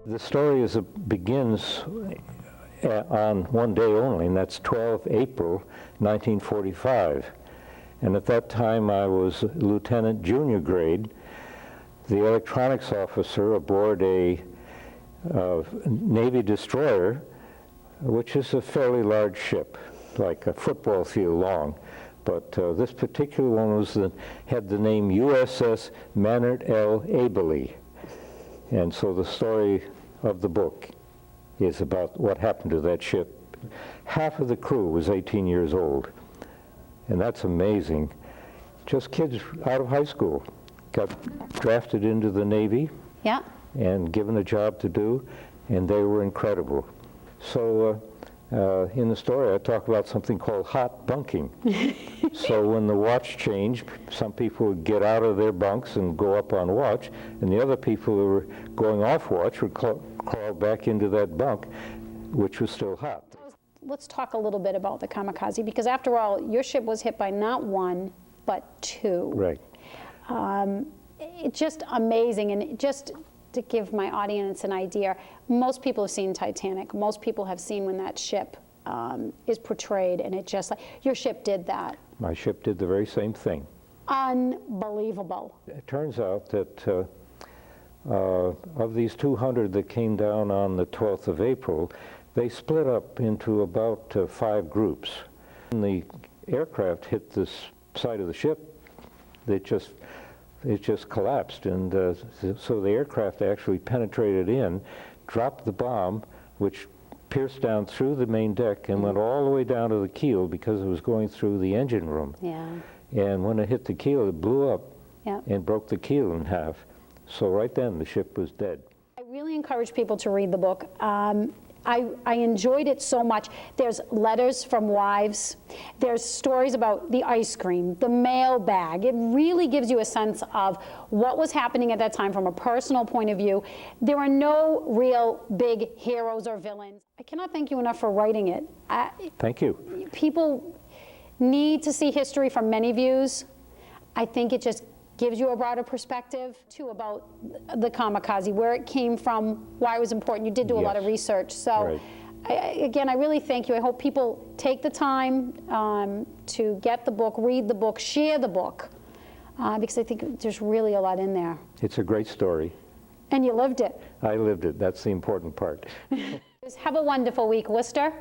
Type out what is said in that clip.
The story begins on one day only, and that's 12 April 1945. And at that time I was lieutenant junior grade, the electronics officer aboard a Navy destroyer, which is a fairly large ship, like a football field long. But this particular one had the name U.S.S. Manert L. Abele. And so the story of the book is about what happened to that ship. Half of the crew was 18 years old, and that's amazing. Just kids out of high school got drafted into the Navy, yeah, and given a job to do, and they were incredible. So in the story I talk about something called hot bunking. So when the watch changed, some people would get out of their bunks and go up on watch, and the other people who were going off watch would crawl back into that bunk, which was still hot. Let's talk a little bit about the Kamikaze, because after all, your ship was hit by not one, but two. Right. It's just amazing, and just to give my audience an idea, most people have seen Titanic. Most people have seen when that ship is portrayed, and it just like, your ship did that. My ship did the very same thing. Unbelievable. It turns out that of these 200 that came down on the 12th of April, they split up into about 5 groups. When the aircraft hit this side of the ship, it just collapsed, and so the aircraft actually penetrated in, dropped the bomb, which pierced down through the main deck and went all the way down to the keel because it was going through the engine room. Yeah. And when it hit the keel, it blew up, yeah, and broke the keel in half. So right then, the ship was dead. I really encourage people to read the book. I enjoyed it so much. There's letters from wives. There's stories about the ice cream, the mail bag. It really gives you a sense of what was happening at that time from a personal point of view. There are no real big heroes or villains. I cannot thank you enough for writing it. Thank you. People need to see history from many views. I think it just gives you a broader perspective, too, about the Kamikaze, where it came from, why it was important. You did do a lot of research. So, right. Again, I really thank you. I hope people take the time to get the book, read the book, share the book, because I think there's really a lot in there. It's a great story. And you lived it. I lived it. That's the important part. Have a wonderful week, Worcester.